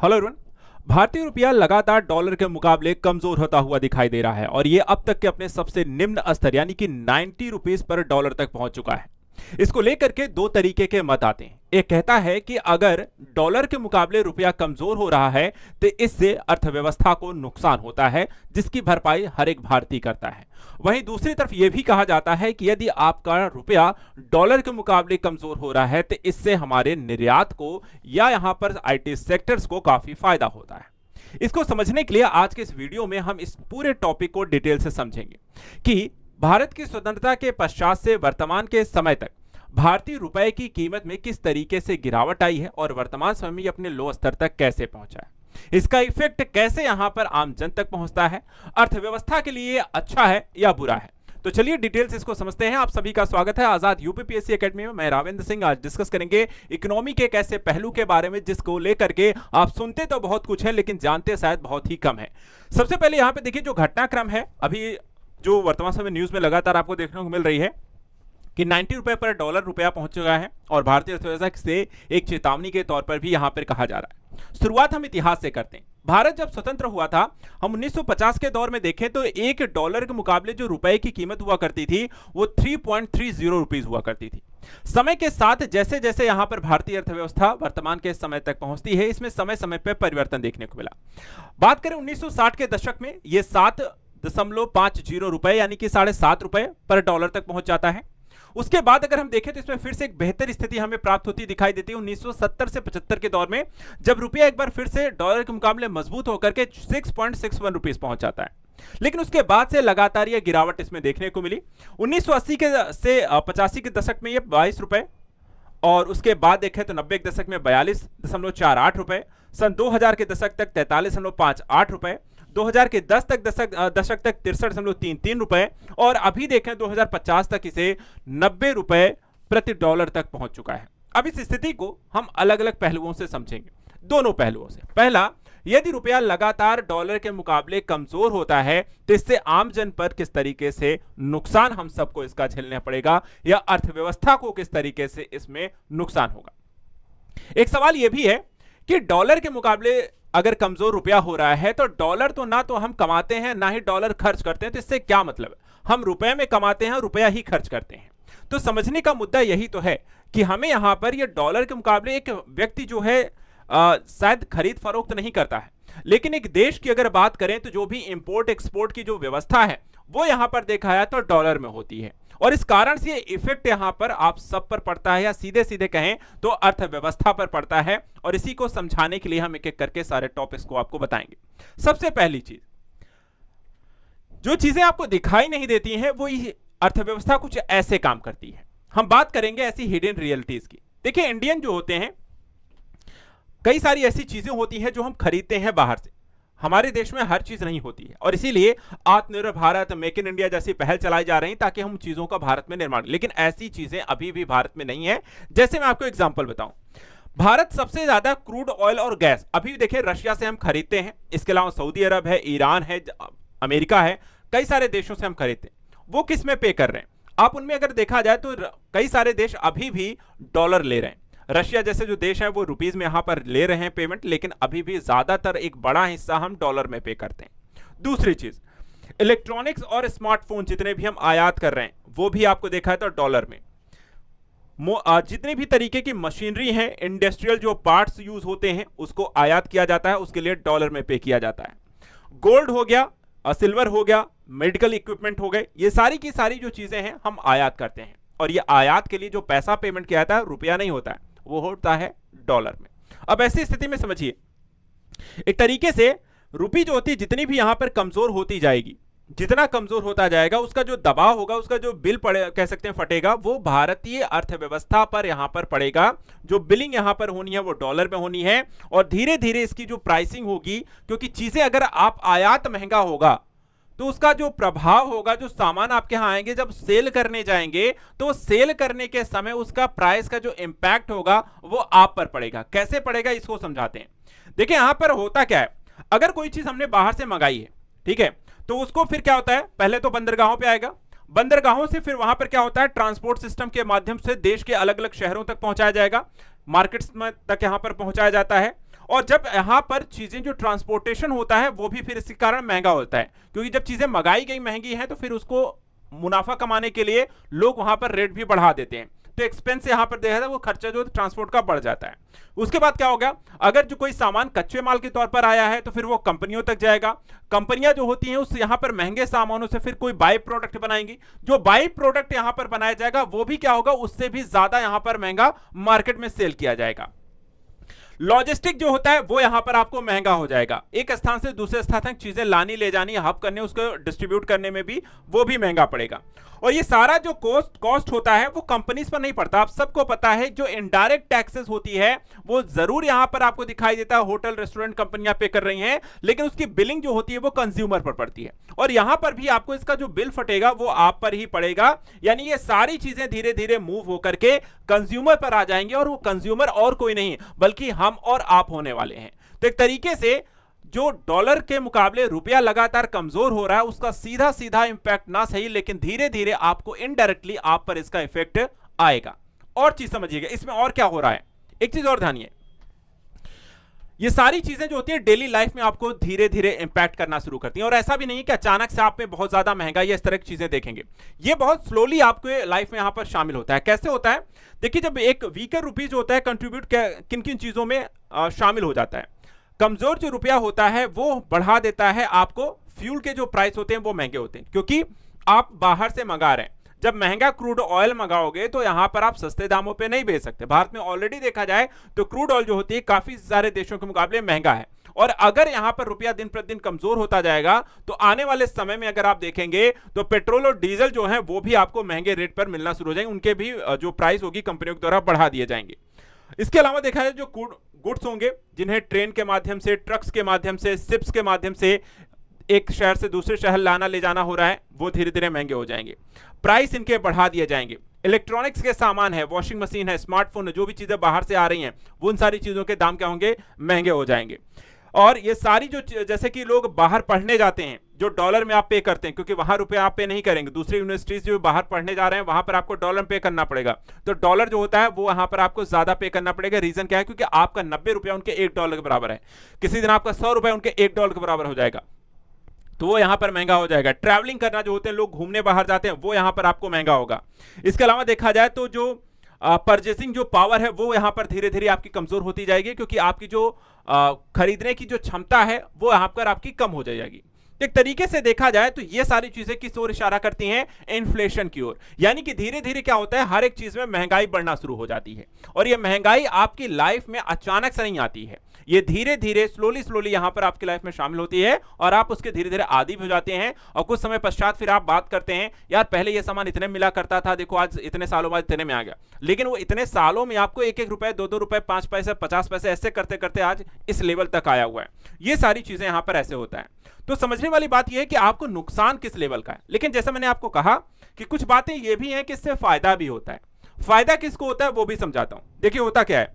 Hello everyone. भारतीय रुपया लगातार डॉलर के मुकाबले कमजोर होता हुआ दिखाई दे रहा है और ये अब तक के अपने सबसे निम्न स्तर यानी कि 90 रुपीस पर डॉलर तक पहुंच चुका है। इसको लेकर के दो तरीके के मत आते हैं। एक कहता है कि अगर डॉलर के मुकाबले रुपया कमजोर हो रहा है तो इससे अर्थव्यवस्था को नुकसान होता है, जिसकी भरपाई हर एक भारतीय करता है। वहीं दूसरी तरफ यह भी कहा जाता है कि यदि आपका रुपया डॉलर के मुकाबले कमजोर हो रहा है तो इससे हमारे निर्यात को या यहां पर आईटी सेक्टर्स को काफी फायदा होता है। इसको समझने के लिए आज के इस वीडियो में हम इस पूरे टॉपिक को डिटेल से समझेंगे कि भारत की स्वतंत्रता के पश्चात से वर्तमान के समय तक भारतीय रुपए की कीमत में किस तरीके से गिरावट आई है और वर्तमान समय में अपने लो स्तर तक कैसे पहुंचा है, इसका इफेक्ट कैसे यहां पर आम जन तक पहुंचता है, अर्थव्यवस्था के लिए अच्छा है या बुरा है। तो चलिए डिटेल से इसको समझते हैं। आप सभी का स्वागत है आजाद यूपीपीएससी एकेडमी में। मैं रावेंद्र सिंह। आज डिस्कस करेंगे इकोनॉमी के एक ऐसे पहलू के बारे में जिसको लेकर के आप सुनते तो बहुत कुछ है लेकिन जानते शायद बहुत ही कम है। सबसे पहले यहां पे देखिए जो घटनाक्रम है, अभी जो वर्तमान समय न्यूज में लगातार आपको देखने को मिल रही है कि 90 रुपए पर डॉलर रुपया पहुंच चुका है और भारतीय अर्थव्यवस्था से एक चेतावनी के तौर पर भी यहां पर कहा जा रहा है। शुरुआत हम इतिहास से करते हैं। भारत जब स्वतंत्र हुआ था, हम 1950 के दौर में देखें तो एक डॉलर के मुकाबले जो रुपए की कीमत हुआ करती थी वो 3.30 रुपीस हुआ करती थी। समय के साथ जैसे जैसे यहां पर भारतीय अर्थव्यवस्था वर्तमान के समय तक पहुंचती है, इसमें समय समय पर परिवर्तन देखने को मिला। बात करें 1960 के दशक में ये 7.50 रुपए यानी कि 7.5 रुपए पर डॉलर तक पहुंच जाता है। उसके बाद अगर हम देखें तो इसमें फिर से एक बेहतर स्थिति हमें प्राप्त होती दिखाई देती है 1970 से 75 के दौर में, जब रुपया एक बार फिर से डॉलर के मुकाबले मजबूत होकर के 6.61 रुपीस पहुंच जाता है। लेकिन उसके बाद से लगातार यह गिरावट इसमें देखने को मिली। 1980 के से 85 के दशक में यह 22 रुपए और उसके बाद देखें तो 90 के दशक में 42.48 रुपए, सन 2000 के दशक तक 43.58 रुपए, 2000 के दशक तक 63.33 रुपए और अभी देखें 2050 तक इसे 90 रुपए प्रति डॉलर तक पहुंच चुका है। अब इस स्थिति को हम अलग अलग पहलुओं से समझेंगे, दोनों पहलुओं से। पहला, यदि रुपया लगातार डॉलर के मुकाबले कमजोर होता है तो इससे आम जन पर किस तरीके से नुकसान हम सबको इसका झेलना पड़ेगा या अर्थव्यवस्था को किस तरीके से इसमें नुकसान होगा। एक सवाल यह भी है कि डॉलर के मुकाबले अगर कमजोर रुपया हो रहा है तो डॉलर तो ना तो हम कमाते हैं ना ही डॉलर खर्च करते हैं, तो इससे क्या मतलब है? हम रुपए में कमाते हैं, रुपया ही खर्च करते हैं। तो समझने का मुद्दा यही तो है कि हमें यहां पर ये डॉलर के मुकाबले एक व्यक्ति जो है शायद खरीद फरोख्त नहीं करता है, लेकिन एक देश की अगर बात करें तो जो भी इंपोर्ट एक्सपोर्ट की जो व्यवस्था है वो यहां पर देखा है तो डॉलर में होती है और इस कारण से इफेक्ट यहां पर आप सब पर पड़ता है या सीधे सीधे कहें तो अर्थव्यवस्था पर पड़ता है। और इसी को समझाने के लिए हम एक एक करके सारे टॉपिक्स को आपको बताएंगे। सबसे पहली चीज, जो चीजें आपको दिखाई नहीं देती हैं वो अर्थव्यवस्था कुछ ऐसे काम करती है। हम बात करेंगे ऐसी हिडन रियलिटीज की। देखिए, इंडियन जो होते हैं, कई सारी ऐसी चीजें होती हैं जो हम खरीदते हैं बाहर से। हमारे देश में हर चीज नहीं होती है और इसीलिए आत्मनिर्भर भारत, मेक इन इंडिया जैसी पहल चलाई जा रही है ताकि हम चीजों का भारत में निर्माण, लेकिन ऐसी चीजें अभी भी भारत में नहीं है। जैसे मैं आपको एग्जांपल बताऊं, भारत सबसे ज्यादा क्रूड ऑयल और गैस अभी देखिए रशिया से हम खरीदते हैं। इसके अलावा सऊदी अरब है, ईरान है, अमेरिका है, कई सारे देशों से हम खरीदते हैं। वो किस में पे कर रहे हैं? आप उनमें अगर देखा जाए तो कई सारे देश अभी भी डॉलर ले रहे हैं। रशिया जैसे जो देश है वो रुपीस में यहां पर ले रहे हैं पेमेंट, लेकिन अभी भी ज्यादातर एक बड़ा हिस्सा हम डॉलर में पे करते हैं। दूसरी चीज, इलेक्ट्रॉनिक्स और स्मार्टफोन जितने भी हम आयात कर रहे हैं वो भी आपको देखा है तो डॉलर में। जितने भी तरीके की मशीनरी है, इंडस्ट्रियल जो पार्ट्स यूज होते हैं उसको आयात किया जाता है, उसके लिए डॉलर में पे किया जाता है। गोल्ड हो गया, सिल्वर हो गया, मेडिकल इक्विपमेंट हो गए, ये सारी की सारी जो चीजें हैं हम आयात करते हैं और ये आयात के लिए जो पैसा पेमेंट किया जाता है रुपया नहीं होता है, वो होता है डॉलर में। अब ऐसी स्थिति में समझिए, एक तरीके से रुपी जो होती है जितनी भी यहां पर कमजोर होती जाएगी, जितना कमजोर होता जाएगा उसका जो दबाव होगा, उसका जो बिल पड़े कह सकते हैं फटेगा, वो भारतीय अर्थव्यवस्था पर यहां पर पड़ेगा। जो बिलिंग यहां पर होनी है वो डॉलर में होनी है और धीरे धीरे इसकी जो प्राइसिंग होगी, क्योंकि चीजें अगर आप आयात महंगा होगा तो उसका जो प्रभाव होगा, जो सामान आपके यहां आएंगे जब सेल करने जाएंगे तो सेल करने के समय उसका प्राइस का जो इंपैक्ट होगा वो आप पर पड़ेगा। कैसे पड़ेगा इसको समझाते हैं। देखिए, यहां पर होता क्या है, अगर कोई चीज हमने बाहर से मंगाई है, ठीक है, तो उसको फिर क्या होता है, पहले तो बंदरगाहों पे आएगा, बंदरगाहों से फिर वहां पर क्या होता है, ट्रांसपोर्ट सिस्टम के माध्यम से देश के अलग अलग शहरों तक पहुंचाया जाएगा, मार्केट्स में तक यहां पर पहुंचाया जाता है और जब यहां पर चीजें जो ट्रांसपोर्टेशन होता है वो भी फिर इसके कारण महंगा होता है, क्योंकि जब चीजें मंगाई गई महंगी हैं तो फिर उसको मुनाफा कमाने के लिए लोग वहां पर रेट भी बढ़ा देते हैं, तो एक्सपेंस यहां पर देखा जाए वो खर्चा जो ट्रांसपोर्ट का बढ़ जाता है। उसके बाद क्या होगा, अगर जो कोई सामान कच्चे माल के तौर पर आया है तो फिर वो कंपनियों तक जाएगा, कंपनियां जो होती हैं उस यहां पर महंगे सामानों से फिर कोई बाई प्रोडक्ट बनाएंगी, जो बाई प्रोडक्ट यहां पर बनाया जाएगा वो भी क्या होगा, उससे भी ज्यादा यहां पर महंगा मार्केट में सेल किया जाएगा। लॉजिस्टिक जो होता है वो यहां पर आपको महंगा हो जाएगा, एक स्थान से दूसरे स्थान तक चीजें लानी ले जानी, हब करने, उसको डिस्ट्रीब्यूट करने में भी वो भी महंगा पड़ेगा। और ये सारा जो कॉस्ट होता है वो कंपनीज पर नहीं पड़ता, आप सबको पता है जो इनडायरेक्ट टैक्सेस होती है वो जरूर यहां पर आपको दिखाई देता है, होटल रेस्टोरेंट कंपनियां पे कर रही हैं, लेकिन उसकी बिलिंग जो होती है वो कंज्यूमर पर पड़ती है, और यहां पर भी आपको इसका जो बिल फटेगा वो आप पर ही पड़ेगा। यानी ये सारी चीजें धीरे धीरे मूव होकर के कंज्यूमर पर आ जाएंगे, और वो कंज्यूमर और कोई नहीं बल्कि हम और आप होने वाले हैं। तो एक तरीके से जो डॉलर के मुकाबले रुपया लगातार कमजोर हो रहा है उसका सीधा सीधा इंपैक्ट ना सही लेकिन धीरे धीरे आपको इनडायरेक्टली आप पर इसका इफेक्ट आएगा। और चीज समझिएगा इसमें और क्या हो रहा है, एक चीज और ध्यानिए, ये सारी चीजें जो होती है डेली लाइफ में आपको धीरे धीरे इंपैक्ट करना शुरू करती हैं, और ऐसा भी नहीं है कि अचानक से आप में बहुत ज्यादा महंगाई या इस तरह की चीजें देखेंगे, ये बहुत स्लोली आपके लाइफ में यहां पर शामिल होता है। कैसे होता है, देखिए जब एक वीकर रुपीज जो होता है कंट्रीब्यूट किन किन चीजों में शामिल हो जाता है, कमजोर जो रुपया होता है वो बढ़ा देता है आपको, फ्यूल के जो प्राइस होते हैं वो महंगे होते हैं क्योंकि आप बाहर से मंगा रहे हैं। जब महंगा क्रूड ऑयल मंगाओगे तो यहां पर आप सस्ते दामों पे नहीं बेच सकते, भारत में ऑलरेडी देखा जाए तो क्रूड ऑयल जो होती है काफी सारे देशों के मुकाबले महंगा है, और अगर यहां पर रुपया दिन प्रतिदिन कमजोर होता जाएगा तो आने वाले समय में अगर आप देखेंगे तो पेट्रोल और डीजल जो है वो भी आपको महंगे रेट पर मिलना शुरू हो जाएंगे, उनके भी जो प्राइस होगी कंपनियों के द्वारा बढ़ा दिए जाएंगे। इसके अलावा देखा जाए जो गुड्स होंगे जिन्हें ट्रेन के माध्यम से, ट्रक्स के माध्यम से, शिप्स के माध्यम से एक शहर से दूसरे शहर लाना ले जाना हो रहा है, वो धीरे धीरे महंगे हो जाएंगे, प्राइस इनके बढ़ा दिए जाएंगे। इलेक्ट्रॉनिक्स के सामान है, वॉशिंग मशीन है, स्मार्टफोन है, जो भी चीजें बाहर से आ रही हैं वो उन सारी चीजों के दाम क्या होंगे, महंगे हो जाएंगे। और ये सारी जो जैसे कि लोग बाहर पढ़ने जाते हैं जो डॉलर में आप पे करते हैं क्योंकि वहां रुपए आप पे नहीं करेंगे, दूसरी यूनिवर्सिटीज जो बाहर पढ़ने जा रहे हैं वहां पर आपको डॉलर पे करना पड़ेगा, तो डॉलर जो होता है वो वहां पर आपको ज्यादा पे करना पड़ेगा। रीजन क्या है, क्योंकि आपका 90 रुपया उनके $1 के बराबर है, किसी दिन आपका 100 रुपया उनके $1 के बराबर हो जाएगा, तो वो यहां पर महंगा हो जाएगा। ट्रैवलिंग करना जो होते हैं, लोग घूमने बाहर जाते हैं, वो यहां पर आपको महंगा होगा। इसके अलावा देखा जाए तो जो परचेसिंग जो पावर है वो यहां पर धीरे धीरे आपकी कमजोर होती जाएगी क्योंकि आपकी जो खरीदने की जो क्षमता है वो यहां पर आपकी कम हो जाएगी। एक तरीके से देखा जाए तो ये सारी चीजें किस ओर इशारा करती हैं, इन्फ्लेशन की ओर, यानी कि धीरे धीरे क्या होता है, हर एक चीज में महंगाई बढ़ना शुरू हो जाती है, और ये महंगाई आपकी लाइफ में अचानक से नहीं आती है, ये धीरे धीरे स्लोली यहां पर आपकी लाइफ में शामिल होती है और आप उसके धीरे धीरे आदी भी हो जाते हैं, और कुछ समय पश्चात फिर आप बात करते हैं यार पहले ये सामान इतने मिला करता था, देखो आज इतने सालों बाद इतने में आ गया, लेकिन वो इतने सालों में आपको 1-1 रुपए, 2-2 रुपए, 5 पैसे, 50 पैसे ऐसे करते करते आज इस लेवल तक आया हुआ है। ये सारी चीजें यहां पर ऐसे होता है। तो समझने वाली बात यह है कि आपको नुकसान किस लेवल का है, लेकिन जैसा मैंने आपको कहा कि कुछ बातें ये भी हैं कि इससे फायदा भी होता है। फायदा किसको होता है वो भी समझाता हूं। देखिए होता क्या है,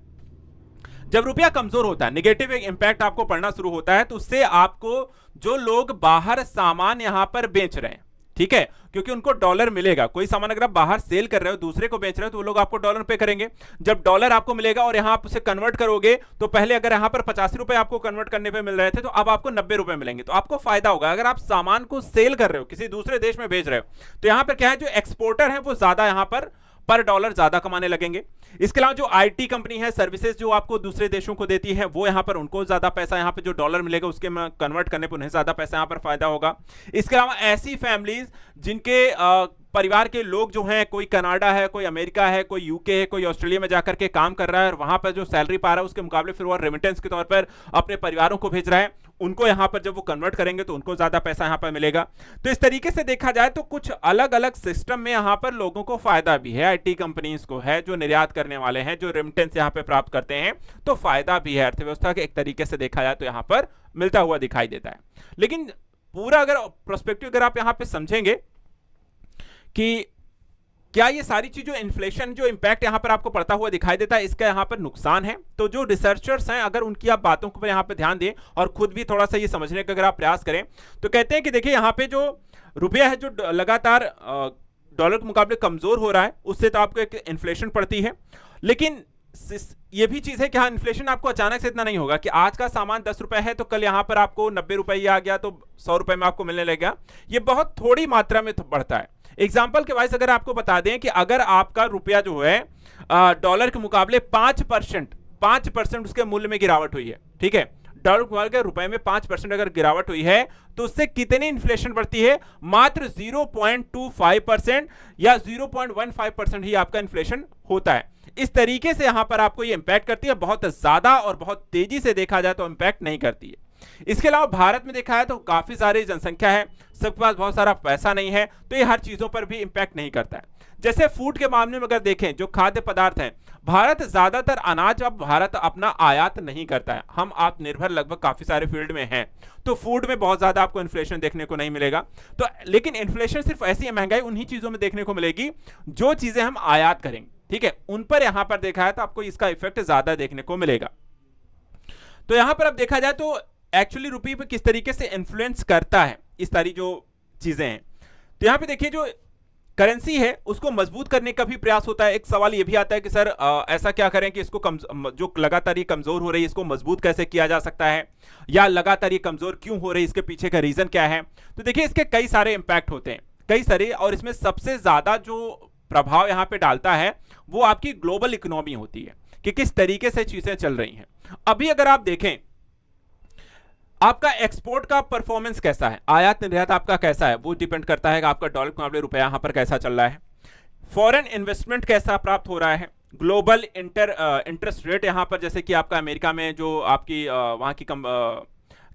जब रुपया कमजोर होता है, नेगेटिव इंपैक्ट आपको पड़ना शुरू होता है, तो उससे आपको जो लोग बाहर सामान यहां पर बेच रहे हैं, ठीक है, क्योंकि उनको डॉलर मिलेगा, कोई सामान अगर आप बाहर सेल कर रहे हो, दूसरे को बेच रहे हो, तो वो लोग आपको डॉलर पे करेंगे। जब डॉलर आपको मिलेगा और यहां आप उसे कन्वर्ट करोगे, तो पहले अगर यहां पर 85 रुपए आपको कन्वर्ट करने पे मिल रहे थे, तो अब आपको 90 रुपए मिलेंगे, तो आपको फायदा होगा। अगर आप सामान को सेल कर रहे हो, किसी दूसरे देश में भेज रहे हो, तो यहां पर क्या है, जो एक्सपोर्टर है वो ज्यादा यहां पर डॉलर ज्यादा कमाने लगेंगे। इसके अलावा जो आईटी कंपनी है, सर्विसेज जो आपको दूसरे देशों को देती है, वो यहां पर उनको ज्यादा पैसा, यहां पे जो डॉलर मिलेगा उसके में कन्वर्ट करने पर उन्हें ज्यादा पैसा यहां पर फायदा होगा। इसके अलावा ऐसी फैमिलीज जिनके परिवार के लोग जो हैं, कोई कनाडा है, कोई अमेरिका है, कोई यूके है, कोई ऑस्ट्रेलिया में जाकर के काम कर रहा है और वहां पर जो सैलरी पा रहा है उसके मुकाबले फिर वो रेमिटेंस के तौर पर अपने परिवारों को भेज रहा है, उनको यहां पर जब वो कन्वर्ट करेंगे तो उनको ज्यादा पैसा यहां पर मिलेगा। तो इस तरीके से देखा जाए तो कुछ अलग अलग सिस्टम में यहां पर लोगों को फायदा भी है, आईटी कंपनीज को है, जो निर्यात करने वाले हैं, जो रेमिटेंस यहां पर प्राप्त करते हैं, तो फायदा भी है अर्थव्यवस्था के एक तरीके से देखा जाए तो यहां पर मिलता हुआ दिखाई देता है। लेकिन पूरा अगर प्रोस्पेक्टिव अगर आप यहां पर समझेंगे कि क्या ये सारी चीज, जो इन्फ्लेशन, जो इंपैक्ट यहां पर आपको पड़ता हुआ दिखाई देता है, इसका यहां पर नुकसान है, तो जो रिसर्चर्स हैं अगर उनकी आप बातों पर यहां पर ध्यान दें और खुद भी थोड़ा सा ये समझने का अगर आप प्रयास करें, तो कहते हैं कि देखिए यहां पे जो रुपया है जो लगातार डॉलर के मुकाबले कमजोर हो रहा है, उससे तो आपको एक इन्फ्लेशन पड़ती है, लेकिन ये भी चीज है कि हाँ, इन्फ्लेशन आपको अचानक से इतना नहीं होगा कि आज का सामान 10 रुपए है तो कल यहां पर आपको 90 रुपए आ गया तो 100 रुपए में आपको मिलने लगेगा। ये बहुत थोड़ी मात्रा में बढ़ता है। एग्जाम्पल के वाइज अगर आपको बता दें कि अगर आपका रुपया जो है डॉलर के मुकाबले 5% उसके मूल्य में गिरावट हुई है, ठीक है, डॉलर के रुपए में 5% अगर गिरावट हुई है तो उससे कितनी इन्फ्लेशन बढ़ती है? मात्र 0.25% या 0.15% ही आपका इन्फ्लेशन होता है। इस तरीके से यहां पर आपको ये इंपैक्ट करती है, बहुत ज्यादा और बहुत तेजी से देखा जाए तो इंपैक्ट नहीं करती है। इसके अलावा भारत में देखा है तो काफी सारी जनसंख्या है, सबके पास बहुत सारा पैसा नहीं है, तो ये हर चीजों पर भी इंपैक्ट नहीं करता है। जैसे फूड के मामले में अगर देखें, जो खाद्य पदार्थ हैं, भारत ज्यादातर अनाज अब भारत अपना आयात नहीं करता है, हम आत्मनिर्भर लगभग काफी सारे फील्ड में हैं, तो फूड में बहुत ज्यादा आपको इन्फ्लेशन देखने को नहीं मिलेगा। तो लेकिन इन्फ्लेशन सिर्फ ऐसी महंगाई उन्हीं चीजों में देखने को मिलेगी जो चीजें हम आयात करेंगे, ठीक है, उन पर यहां पर देखा है तो आपको इसका इफेक्ट ज्यादा देखने को मिलेगा। तो यहां पर अब देखा जाए तो एक्चुअली रुपये पे किस तरीके से इन्फ्लुएंस करता है इस सारी जो चीजें हैं। तो यहां पे देखिए, जो करेंसी है उसको मजबूत करने का भी प्रयास होता है। एक सवाल ये भी आता है कि सर ऐसा क्या करें कि इसको जो लगातार ये कमजोर हो रही है इसको मजबूत कैसे किया जा सकता है, या लगातार ये कमजोर क्यों हो रही है, इसके पीछे का रीजन क्या है। तो देखिए, इसके कई सारे इंपैक्ट होते हैं, कई सारे, और इसमें सबसे ज्यादा जो प्रभाव यहां पे डालता है वो आपकी ग्लोबल इकोनॉमी होती है कि किस तरीके से चीजें चल रही हैं। अभी अगर आप देखें आपका एक्सपोर्ट का परफॉर्मेंस कैसा है, आयात निर्यात आपका कैसा है, वो डिपेंड करता है कि आपका डॉलर के मुकाबले रुपया यहां पर कैसा चल रहा है, फॉरेन इन्वेस्टमेंट कैसा प्राप्त हो रहा है, ग्लोबल इंटरेस्ट रेट यहां पर, जैसे कि आपका अमेरिका में जो आपकी वहां की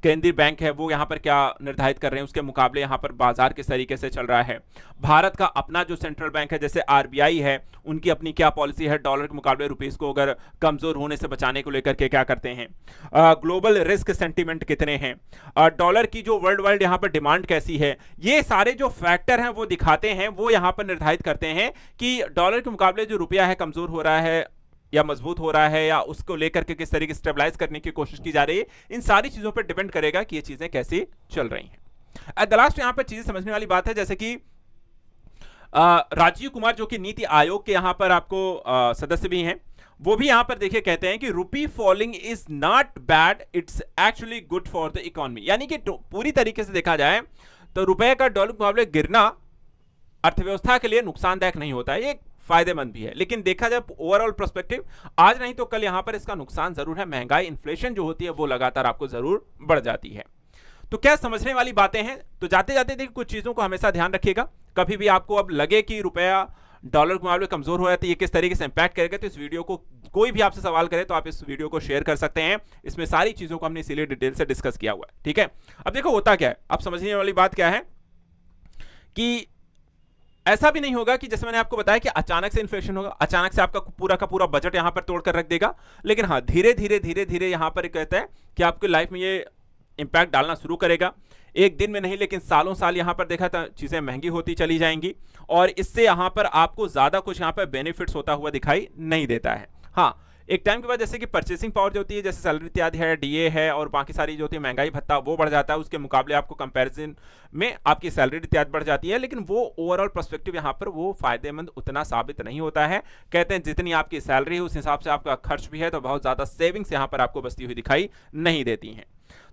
केंद्रीय बैंक है वो यहाँ पर क्या निर्धारित कर रहे हैं, उसके मुकाबले यहाँ पर बाजार किस तरीके से चल रहा है। भारत का अपना जो सेंट्रल बैंक है जैसे आरबीआई है, उनकी अपनी क्या पॉलिसी है डॉलर के मुकाबले रुपीस को अगर कमजोर होने से बचाने को लेकर के क्या करते हैं, ग्लोबल रिस्क सेंटीमेंट कितने हैं, डॉलर की जो वर्ल्ड वाइड यहाँ पर डिमांड कैसी है, ये सारे जो फैक्टर हैं वो दिखाते हैं, वो यहाँ पर निर्धारित करते हैं कि डॉलर के मुकाबले जो रुपया है कमजोर हो रहा है या मजबूत हो रहा है, या उसको लेकर के किस तरीके से स्टेबलाइज करने की कोशिश की जा रही है। इन सारी चीजों पर डिपेंड करेगा कि ये चीजें कैसी चल रही हैं। एट द लास्ट यहाँ पर चीजें समझने वाली बात है, जैसे कि राजीव कुमार जो कि नीति आयोग के यहाँ पर आपको सदस्य भी हैं, वो भी यहां पर देखिए कहते हैं कि rupee falling is not bad, it's actually good for the economy. यानी कि पूरी तरीके से देखा जाए तो रुपए का डॉलर के मुकाबले गिरना अर्थव्यवस्था के लिए नुकसानदायक नहीं होता है, ये फायदेमंद भी है। लेकिन देखा जाए ओवरऑल पर्सपेक्टिव, आज नहीं तो कल यहां पर इसका नुकसान जरूर है, महंगाई इन्फ्लेशन जो होती है वो लगातार आपको जरूर बढ़ जाती है। तो क्या समझने वाली बातें हैं। तो जाते जाते देखिए कुछ चीजों को हमेशा ध्यान रखिएगा, कभी भी आपको अब लगे कि रुपया डॉलर के मुकाबले कमजोर हो जाता है, ये किस तरीके से इंपैक्ट करेगा, तो इस वीडियो को कोई भी आपसे सवाल करे तो आप इस वीडियो को शेयर कर सकते हैं। इसमें सारी चीजों को हमने इसीलिए डिटेल से डिस्कस किया हुआ है, ठीक है। अब देखो होता क्या है, अब समझने वाली बात क्या है कि ऐसा भी नहीं होगा कि जैसे मैंने आपको बताया कि अचानक से इन्फ्लेशन होगा, अचानक से आपका पूरा का पूरा बजट यहां पर तोड़कर रख देगा। लेकिन हाँ, धीरे धीरे यहां पर कहता है कि आपकी लाइफ में ये इंपैक्ट डालना शुरू करेगा, एक दिन में नहीं लेकिन सालों साल यहां पर देखा था चीजें महंगी होती चली जाएंगी, और इससे यहां पर आपको ज्यादा कुछ यहां पर बेनिफिट्स होता हुआ दिखाई नहीं देता है। हाँ, एक टाइम के बाद जैसे कि परचेसिंग पावर जो होती है, जैसे सैलरी इत्यादि है, डीए है और बाकी सारी जो होती है महंगाई भत्ता, वो बढ़ जाता है, उसके मुकाबले आपको कंपैरिजन में आपकी सैलरी इत्यादि बढ़ जाती है। लेकिन वो ओवरऑल पर्सपेक्टिव यहाँ पर वो फायदेमंद उतना साबित नहीं होता है। कहते हैं जितनी आपकी सैलरी है उस हिसाब से आपका खर्च भी है, तो बहुत ज्यादा सेविंग्स यहाँ पर आपको बचती हुई दिखाई नहीं देती हैं।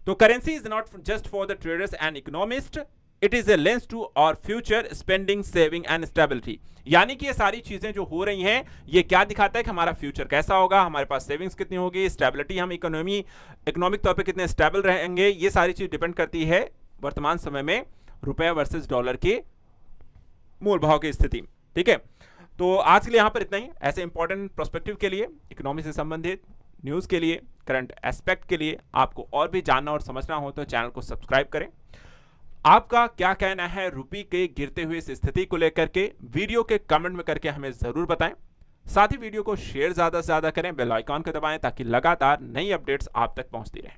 तो currency is not just for the traders and economist, it is a lens to our future spending, saving and stability. यानी कि ये सारी चीजें जो हो रही हैं ये क्या दिखाता है कि हमारा फ्यूचर कैसा होगा, हमारे पास सेविंग्स कितनी होगी, स्टेबिलिटी, हम इकोनॉमिक तौर पे कितने स्टेबल रहेंगे, ये सारी चीज डिपेंड करती है वर्तमान समय में रुपया वर्सेस डॉलर के मूल भाव की स्थिति, ठीक है। तो आज के लिए यहाँ पर इतना ही। ऐसे इंपॉर्टेंट प्रोस्पेक्टिव के लिए, इकोनॉमी से संबंधित न्यूज के लिए, करंट एस्पेक्ट के लिए आपको और भी जानना और समझना हो तो चैनल को सब्सक्राइब करें। आपका क्या कहना है रुपये के गिरते हुए इस स्थिति को लेकर के, वीडियो के कमेंट में करके हमें जरूर बताएं। साथ ही वीडियो को शेयर ज्यादा से ज्यादा करें, बेल आइकॉन को दबाएं ताकि लगातार नई अपडेट्स आप तक पहुंचती रहे।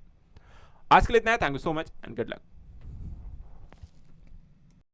आज के लिए इतना है। Thank you so much and good luck.